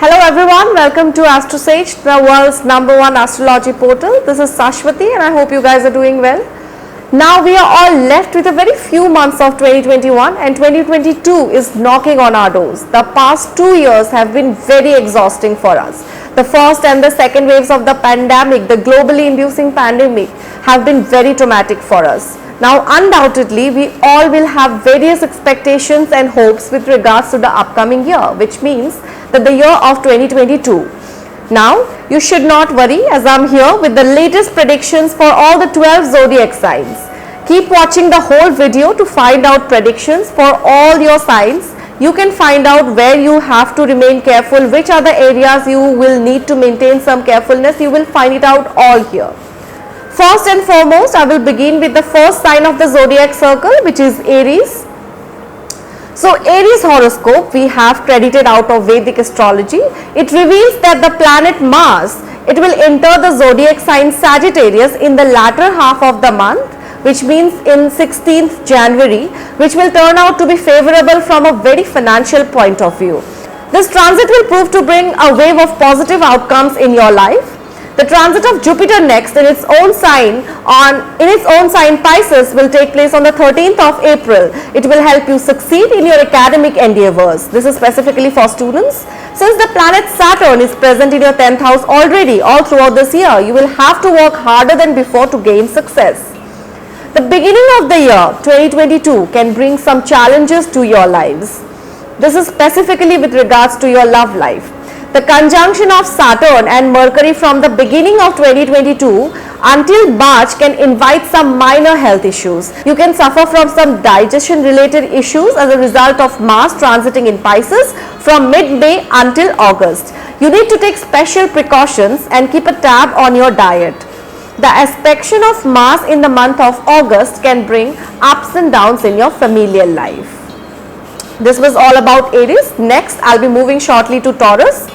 Hello everyone, welcome to AstroSage, the world's #1 astrology portal. This is Sashwati and I hope you guys are doing well. Now we are all left with a very few months of 2021 and 2022 is knocking on our doors. The past 2 years have been very exhausting for us. The first and the second waves of the pandemic, the globally inducing pandemic, have been very traumatic for us. Now undoubtedly we all will have various expectations and hopes with regards to the upcoming year, which means that the year of 2022. Now you should not worry, as I am here with the latest predictions for all the 12 zodiac signs. Keep watching the whole video to find out predictions for all your signs. You can find out where you have to remain careful, which are the areas you will need to maintain some carefulness. You will find it out all here. First and foremost, I will begin with the first sign of the zodiac circle, which is Aries. So Aries horoscope we have credited out of Vedic astrology. It reveals that the planet Mars, it will enter the zodiac sign Sagittarius in the latter half of the month, which means in 16th January, which will turn out to be favorable from a very financial point of view. This transit will prove to bring a wave of positive outcomes in your life. The transit of Jupiter next in its own sign Pisces will take place on the 13th of April. It will help you succeed in your academic endeavors. This is specifically for students. Since the planet Saturn is present in your 10th house already all throughout this year, you will have to work harder than before to gain success. The beginning of the year 2022 can bring some challenges to your lives. This is specifically with regards to your love life. The conjunction of Saturn and Mercury from the beginning of 2022 until March can invite some minor health issues. You can suffer from some digestion related issues as a result of Mars transiting in Pisces from mid-May until August. You need to take special precautions and keep a tab on your diet. The aspect of Mars in the month of August can bring ups and downs in your familial life. This was all about Aries. Next, I'll be moving shortly to Taurus.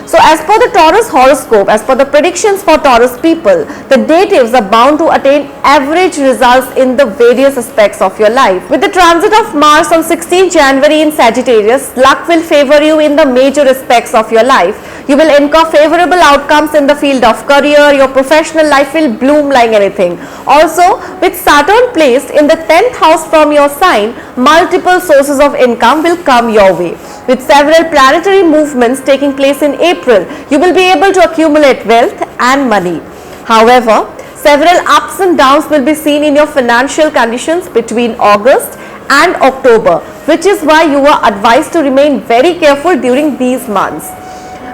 So as per the Taurus horoscope, as per the predictions for Taurus people, the natives are bound to attain average results in the various aspects of your life. With the transit of Mars on 16 January in Sagittarius, luck will favor you in the major aspects of your life. You will incur favorable outcomes in the field of career. Your professional life will bloom like anything. Also, with Saturn placed in the 10th house from your sign, multiple sources of income will come your way. With several planetary movements taking place in April, you will be able to accumulate wealth and money. However, several ups and downs will be seen in your financial conditions between August and October, which is why you are advised to remain very careful during these months.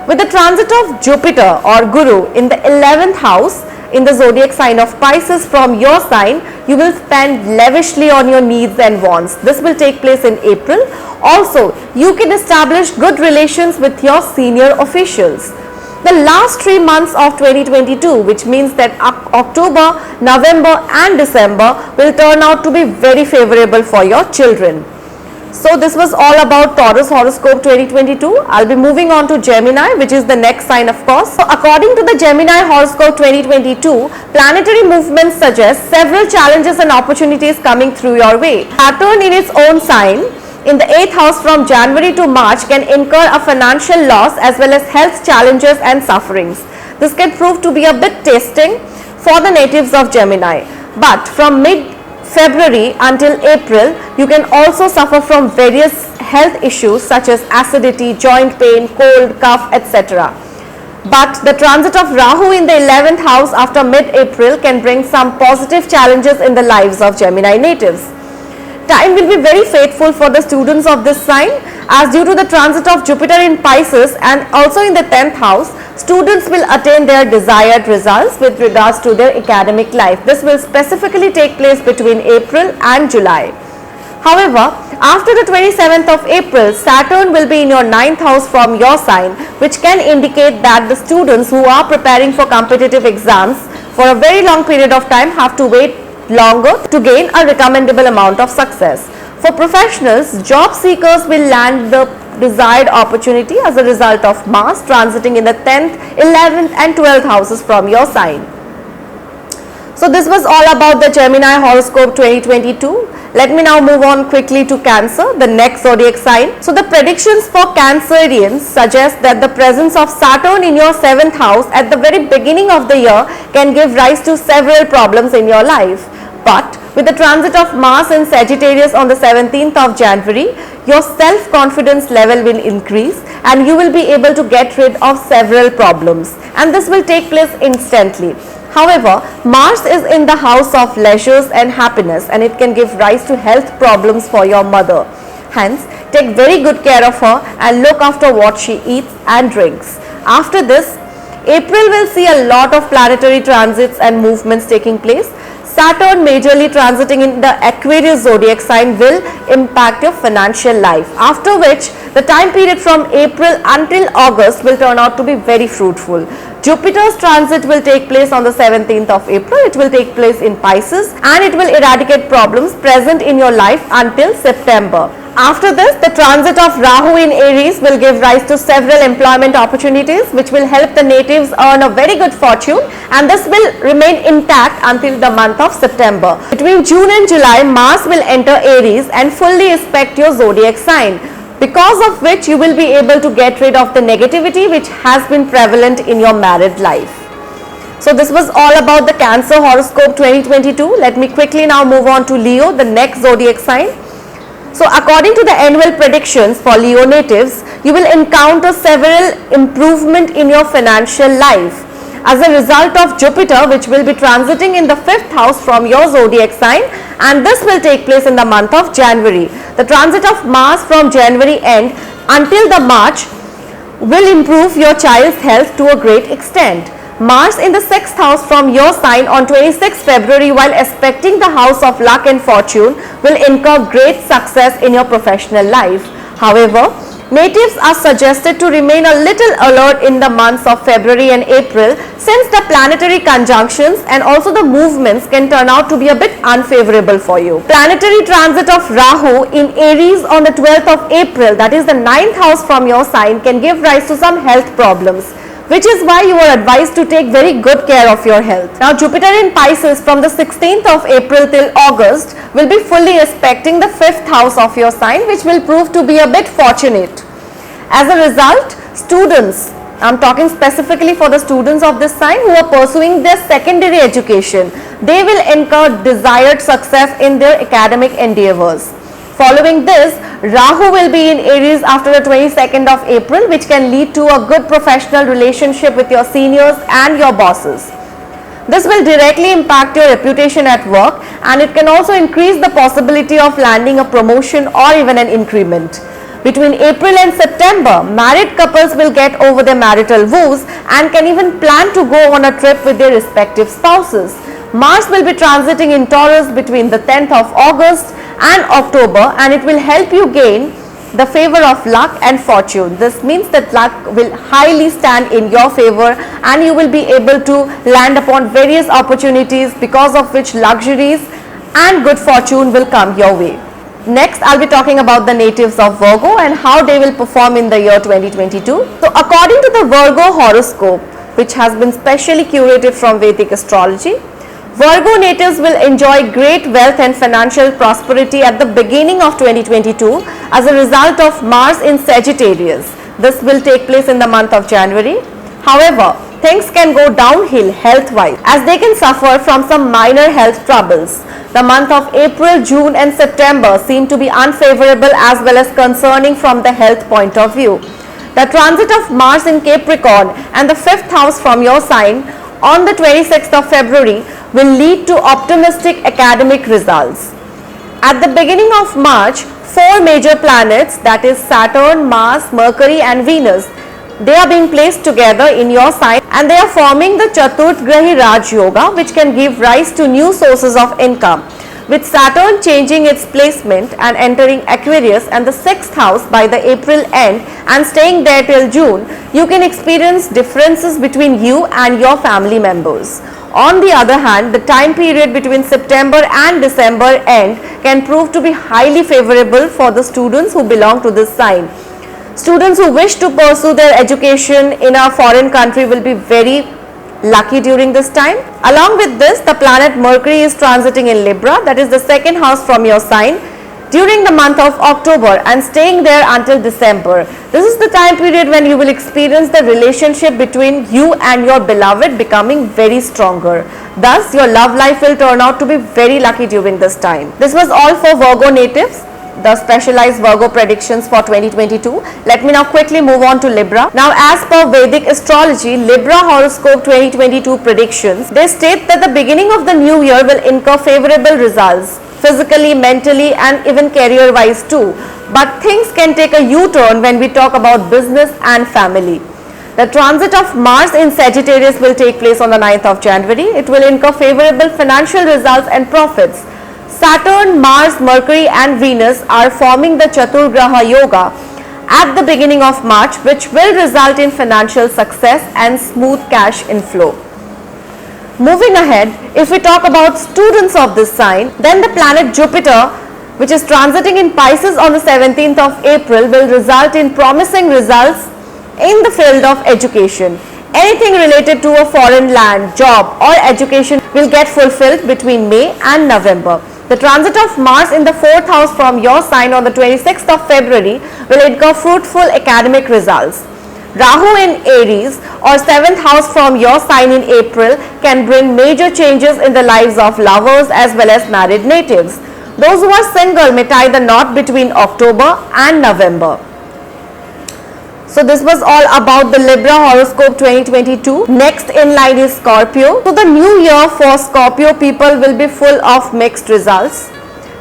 With the transit of Jupiter or Guru in the 11th house in the zodiac sign of Pisces from your sign, you will spend lavishly on your needs and wants. This will take place in April. Also, you can establish good relations with your senior officials. The last 3 months of 2022, which means that October, November and December will turn out to be very favorable for your children. So this was all about Taurus horoscope 2022. I'll be moving on to Gemini, which is the next sign of course. So according to the Gemini horoscope 2022, planetary movements suggest several challenges and opportunities coming through your way. Saturn in its own sign in the 8th house from January to March can incur a financial loss as well as health challenges and sufferings. This can prove to be a bit testing for the natives of Gemini. But from mid-February until April, you can also suffer from various health issues such as acidity, joint pain, cold, cough, etc. But the transit of Rahu in the 11th house after mid-April can bring some positive challenges in the lives of Gemini natives. Time will be very faithful for the students of this sign, as due to the transit of Jupiter in Pisces and also in the 10th house, students will attain their desired results with regards to their academic life. This will specifically take place between April and July. However, after the 27th of April, Saturn will be in your 9th house from your sign, which can indicate that the students who are preparing for competitive exams for a very long period of time have to wait longer to gain a recommendable amount of success. For professionals, job seekers will land the desired opportunity as a result of Mars transiting in the 10th, 11th and 12th houses from your sign. So this was all about the Gemini horoscope 2022. Let me now move on quickly to Cancer, the next zodiac sign. So the predictions for Cancerians suggest that the presence of Saturn in your 7th house at the very beginning of the year can give rise to several problems in your life. But with the transit of Mars in Sagittarius on the 17th of January, your self-confidence level will increase and you will be able to get rid of several problems, and this will take place instantly. However, Mars is in the house of leisures and happiness, and it can give rise to health problems for your mother. Hence, take very good care of her and look after what she eats and drinks. After this, April will see a lot of planetary transits and movements taking place. Saturn majorly transiting in the Aquarius zodiac sign will impact your financial life, after which the time period from April until August will turn out to be very fruitful. Jupiter's transit will take place on the 17th of April. It will take place in Pisces and it will eradicate problems present in your life until September. After this, the transit of Rahu in Aries will give rise to several employment opportunities which will help the natives earn a very good fortune, and this will remain intact until the month of September. Between June and July, Mars will enter Aries and fully aspect your zodiac sign, because of which you will be able to get rid of the negativity which has been prevalent in your married life. So this was all about the Cancer horoscope 2022. Let me quickly now move on to Leo, the next zodiac sign. So according to the annual predictions for Leo natives, you will encounter several improvement in your financial life as a result of Jupiter, which will be transiting in the 5th house from your zodiac sign, and this will take place in the month of January. The transit of Mars from January end until the March will improve your child's health to a great extent. Mars in the 6th house from your sign on 26th February while aspecting the house of luck and fortune will incur great success in your professional life. However, natives are suggested to remain a little alert in the months of February and April, since the planetary conjunctions and also the movements can turn out to be a bit unfavorable for you. Planetary transit of Rahu in Aries on the 12th of April, that is the 9th house from your sign, can give rise to some health problems, which is why you are advised to take very good care of your health. Now Jupiter in Pisces from the 16th of April till August will be fully aspecting the 5th house of your sign, which will prove to be a bit fortunate. As a result, students, I am talking specifically for the students of this sign who are pursuing their secondary education, they will incur desired success in their academic endeavors. Following this, Rahu will be in Aries after the 22nd of April, which can lead to a good professional relationship with your seniors and your bosses. This will directly impact your reputation at work, and it can also increase the possibility of landing a promotion or even an increment. Between April and September, married couples will get over their marital woes and can even plan to go on a trip with their respective spouses. Mars will be transiting in Taurus between the 10th of August and October, and it will help you gain the favor of luck and fortune. This means that luck will highly stand in your favor and you will be able to land upon various opportunities, because of which luxuries and good fortune will come your way. Next, I'll be talking about the natives of Virgo and how they will perform in the year 2022. So according to the Virgo horoscope, which has been specially curated from Vedic astrology, Virgo natives will enjoy great wealth and financial prosperity at the beginning of 2022 as a result of Mars in Sagittarius. This will take place in the month of January. However, things can go downhill health-wise as they can suffer from some minor health troubles. The month of April, June and September seem to be unfavorable as well as concerning from the health point of view. The transit of Mars in Capricorn and the 5th house from your sign on the 26th of February will lead to optimistic academic results. At the beginning of March, 4 major planets, that is Saturn, Mars, Mercury and Venus, they are being placed together in your sign and they are forming the Chaturgrahi Raj Yoga, which can give rise to new sources of income. With Saturn changing its placement and entering Aquarius and the 6th house by the April end and staying there till June, you can experience differences between you and your family members. On the other hand, the time period between September and December end can prove to be highly favorable for the students who belong to this sign. Students who wish to pursue their education in a foreign country will be very lucky during this time. Along with this, the planet Mercury is transiting in Libra, that is the second house from your sign, during the month of October and staying there until December. This is the time period when you will experience the relationship between you and your beloved becoming very stronger. Thus, your love life will turn out to be very lucky during this time. This was all for Virgo natives, the specialized Virgo predictions for 2022. Let me now quickly move on to Libra. Now, as per Vedic astrology, Libra horoscope 2022 predictions, they state that the beginning of the new year will incur favorable results, physically, mentally, and even career wise too. But things can take a U-turn when we talk about business and family. The transit of Mars in Sagittarius will take place on the 9th of January. It will incur favorable financial results and profits. Saturn, Mars, Mercury and Venus are forming the Chaturgraha Yoga at the beginning of March, which will result in financial success and smooth cash inflow. Moving ahead, if we talk about students of this sign, then the planet Jupiter, which is transiting in Pisces on the 17th of April, will result in promising results in the field of education. Anything related to a foreign land, job or education will get fulfilled between May and November. The transit of Mars in the 4th house from your sign on the 26th of February will incur fruitful academic results. Rahu in Aries or 7th house from your sign in April can bring major changes in the lives of lovers as well as married natives. Those who are single may tie the knot between October and November. So this was all about the Libra horoscope 2022. Next in line is Scorpio. So the new year for Scorpio people will be full of mixed results.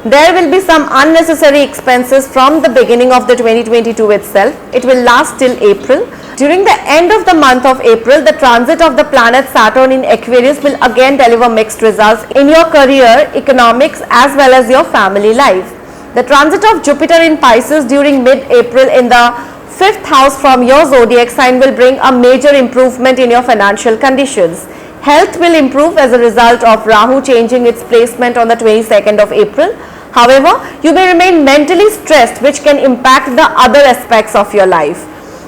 There will be some unnecessary expenses from the beginning of the 2022 itself. It will last till April. During the end of the month of April, the transit of the planet Saturn in Aquarius will again deliver mixed results in your career, economics as well as your family life. The transit of Jupiter in Pisces during mid-April in the 5th house from your zodiac sign will bring a major improvement in your financial conditions. Health will improve as a result of Rahu changing its placement on the 22nd of April. However, you may remain mentally stressed, which can impact the other aspects of your life.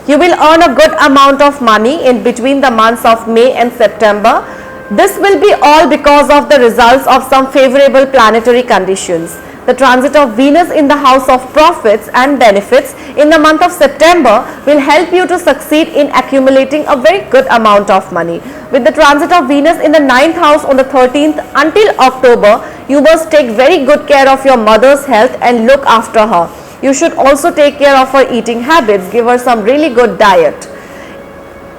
You will earn a good amount of money in between the months of May and September. This will be all because of the results of some favorable planetary conditions. The transit of Venus in the house of profits and benefits in the month of September will help you to succeed in accumulating a very good amount of money. With the transit of Venus in the 9th house on the 13th until October, you must take very good care of your mother's health and look after her. You should also take care of her eating habits, give her some really good diet.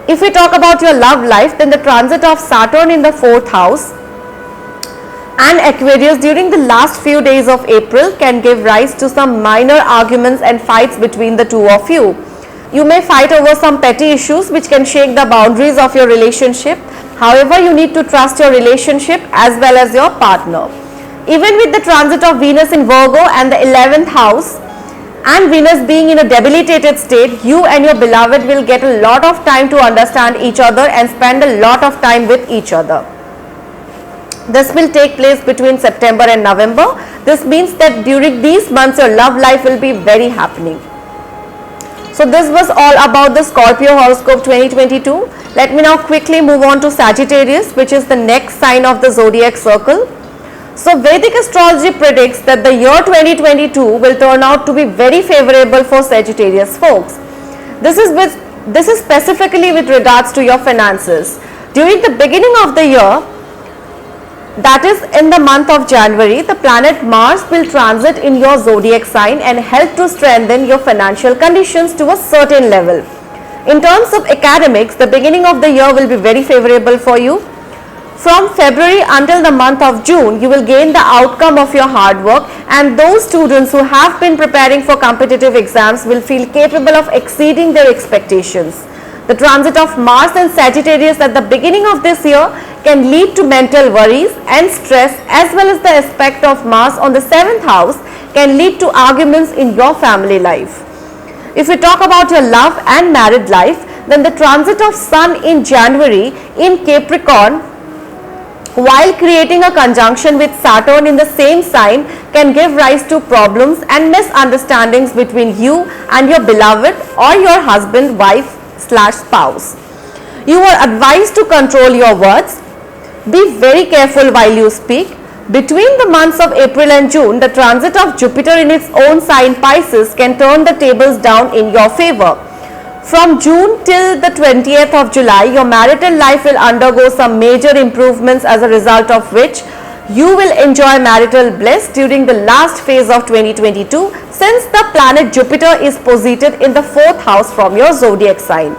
If we talk about your love life, then the transit of Saturn in the 4th house and Aquarius during the last few days of April can give rise to some minor arguments and fights between the two of you. You may fight over some petty issues which can shake the boundaries of your relationship. However, you need to trust your relationship as well as your partner. Even with the transit of Venus in Virgo and the 11th house and Venus being in a debilitated state, you and your beloved will get a lot of time to understand each other and spend a lot of time with each other. This will take place between September and November. This means that during these months your love life will be very happening. So this was all about the Scorpio horoscope 2022. Let me now quickly move on to Sagittarius, which is the next sign of the zodiac circle. So Vedic astrology predicts that the year 2022 will turn out to be very favorable for Sagittarius folks. This is specifically with regards to your finances. During the beginning of the year, that is in the month of January, the planet Mars will transit in your zodiac sign and help to strengthen your financial conditions to a certain level. In terms of academics, the beginning of the year will be very favorable for you. From February until the month of June, you will gain the outcome of your hard work, and those students who have been preparing for competitive exams will feel capable of exceeding their expectations. The transit of Mars and Sagittarius at the beginning of this year can lead to mental worries and stress, as well as the aspect of Mars on the 7th house can lead to arguments in your family life. If we talk about your love and married life, then the transit of Sun in January in Capricorn, while creating a conjunction with Saturn in the same sign, can give rise to problems and misunderstandings between you and your beloved or your husband, wife / spouse. You are advised to control your words. Be very careful while you speak. Between the months of April and June, the transit of Jupiter in its own sign Pisces can turn the tables down in your favor. From June till the 20th of July, your marital life will undergo some major improvements, as a result of which you will enjoy marital bliss during the last phase of 2022, since the planet Jupiter is posited in the 4th house from your zodiac sign.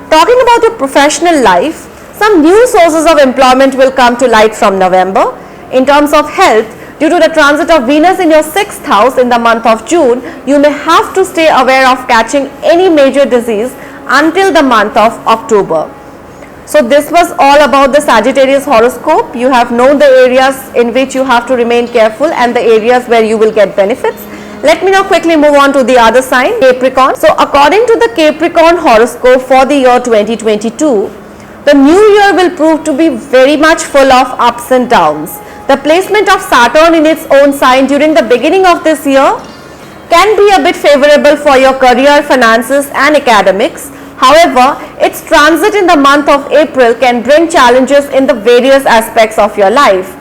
Talking about your professional life, some new sources of employment will come to light from November. In terms of health, due to the transit of Venus in your 6th house in the month of June, you may have to stay aware of catching any major disease until the month of October. So this was all about the Sagittarius horoscope. You have known the areas in which you have to remain careful and the areas where you will get benefits. Let me now quickly move on to the other sign, Capricorn. So according to the Capricorn horoscope for the year 2022, the new year will prove to be very much full of ups and downs. The placement of Saturn in its own sign during the beginning of this year can be a bit favorable for your career, finances and academics. However, its transit in the month of April can bring challenges in the various aspects of your life.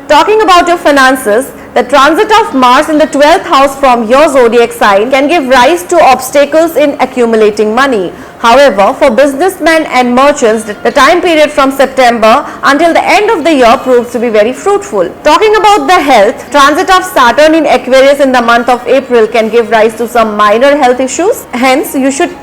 Talking about your finances, the transit of Mars in the 12th house from your zodiac sign can give rise to obstacles in accumulating money. However, for businessmen and merchants, the time period from September until the end of the year proves to be very fruitful. Talking about the health, transit of Saturn in Aquarius in the month of April can give rise to some minor health issues. Hence, you should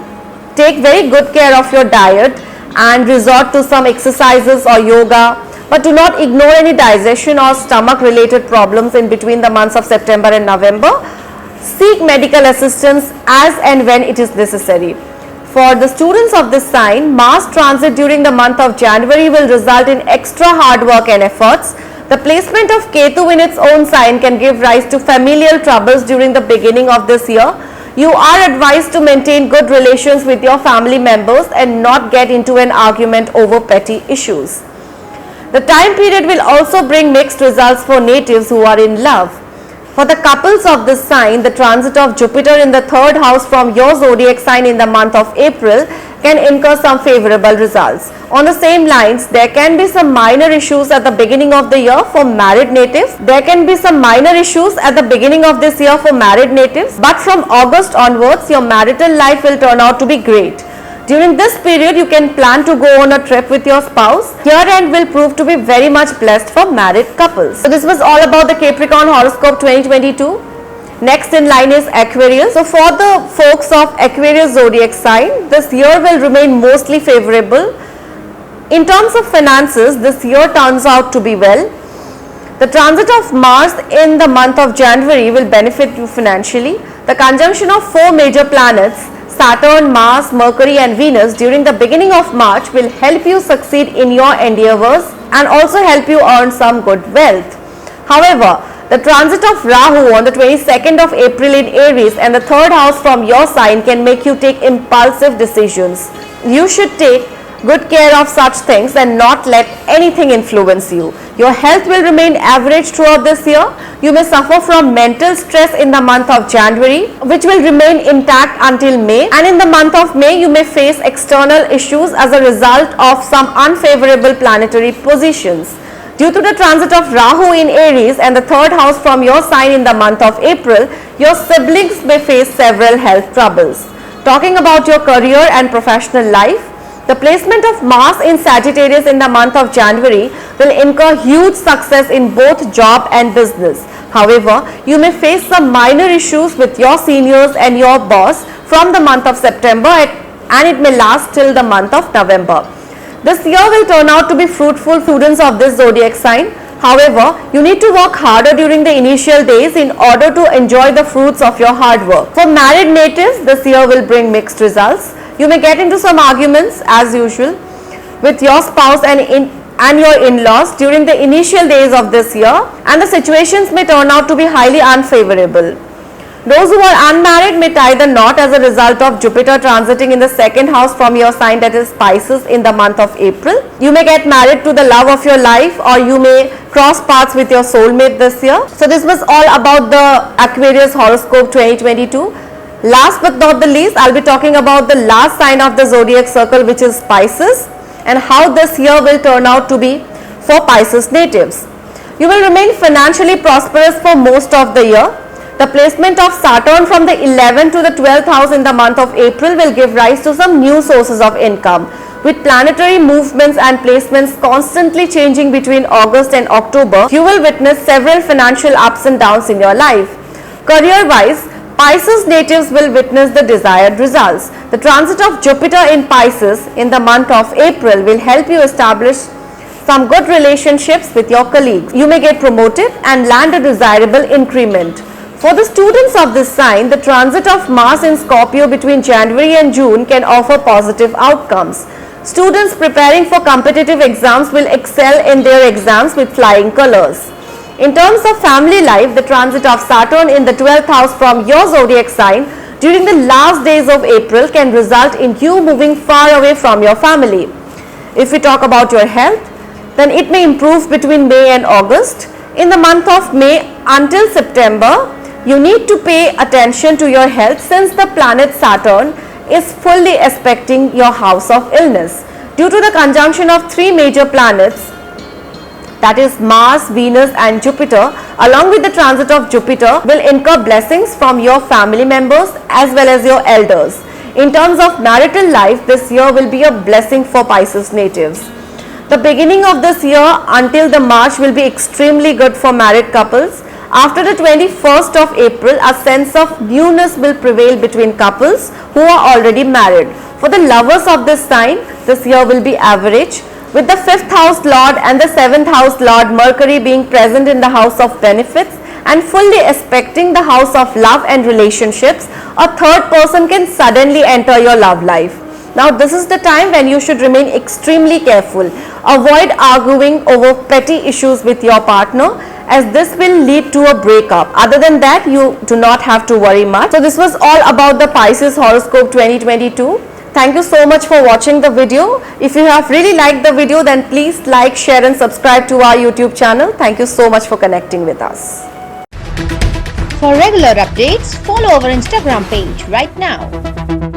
take very good care of your diet and resort to some exercises or yoga. But do not ignore any digestion or stomach related problems in between the months of September and November. Seek medical assistance as and when it is necessary. For the students of this sign, Mars transit during the month of January will result in extra hard work and efforts. The placement of Ketu in its own sign can give rise to familial troubles during the beginning of this year. You are advised to maintain good relations with your family members and not get into an argument over petty issues. The time period will also bring mixed results for natives who are in love. For the couples of this sign, the transit of Jupiter in the 3rd house from your zodiac sign in the month of April can incur some favorable results. On the same lines, there can be some minor issues at the beginning of the year for married natives. But from August onwards, your marital life will turn out to be great. During this period, you can plan to go on a trip with your spouse. Year end will prove to be very much blessed for married couples. So this was all about the Capricorn horoscope 2022. Next in line is Aquarius. So for the folks of Aquarius zodiac sign, this year will remain mostly favorable. In terms of finances, this year turns out to be well. The transit of Mars in the month of January will benefit you financially. The conjunction of 4 major planets, Saturn, Mars, Mercury and Venus during the beginning of March will help you succeed in your endeavors and also help you earn some good wealth. However, the transit of Rahu on the 22nd of April in Aries and the 3rd house from your sign can make you take impulsive decisions. You should take good care of such things and not let anything influence you. Your health will remain average throughout this year. You may suffer from mental stress in the month of January, which will remain intact until May, and in the month of May you may face external issues as a result of some unfavorable planetary positions. Due to the transit of Rahu in Aries and the 3rd house from your sign in the month of April, your siblings may face several health troubles. Talking about your career and professional life, the placement of Mars in Sagittarius in the month of January will incur huge success in both job and business. However, you may face some minor issues with your seniors and your boss from the month of September and it may last till the month of November. This year will turn out to be fruitful, students of this zodiac sign. However, you need to work harder during the initial days in order to enjoy the fruits of your hard work. For married natives, this year will bring mixed results. You may get into some arguments as usual with your spouse and your in-laws during the initial days of this year, and the situations may turn out to be highly unfavorable. Those who are unmarried may tie the knot as a result of Jupiter transiting in the 2nd house from your sign, that is Pisces, in the month of April. You may get married to the love of your life, or you may cross paths with your soulmate this year. So this was all about the Aquarius horoscope 2022. Last but not the least, I'll be talking about the last sign of the zodiac circle, which is Pisces. and how this year will turn out to be for Pisces natives. You will remain financially prosperous for most of the year. The placement of Saturn from the 11th to the 12th house in the month of April will give rise to some new sources of income. With planetary movements and placements constantly changing between August and October, you will witness several financial ups and downs in your life. Career-wise, Pisces natives will witness the desired results. The transit of Jupiter in Pisces in the month of April will help you establish some good relationships with your colleagues. You may get promoted and land a desirable increment. For the students of this sign, the transit of Mars in Scorpio between January and June can offer positive outcomes. Students preparing for competitive exams will excel in their exams with flying colors. In terms of family life, the transit of Saturn in the 12th house from your zodiac sign during the last days of April can result in you moving far away from your family. If we talk about your health, then it may improve between May and August. In the month of May until September, you need to pay attention to your health since the planet Saturn is fully aspecting your house of illness. Due to the conjunction of three major planets, that is Mars, Venus and Jupiter, along with the transit of Jupiter, will incur blessings from your family members as well as your elders. In terms of marital life, this year will be a blessing for Pisces natives. The beginning of this year until the March will be extremely good for married couples. After the 21st of April, a sense of newness will prevail between couples who are already married. For the lovers of this sign, this year will be average, with the 5th house lord and the 7th house lord Mercury being present in the house of benefits and fully aspecting the house of love and relationships. A third person can suddenly enter your love life. Now this is the time when you should remain extremely careful. Avoid arguing over petty issues with your partner, as this will lead to a breakup. Other than that, you do not have to worry much. So this was all about the Pisces horoscope 2022. Thank you so much for watching the video. If you have really liked the video, then please like, share and subscribe to our YouTube channel. Thank you so much for connecting with us. For regular updates, follow our Instagram page right now.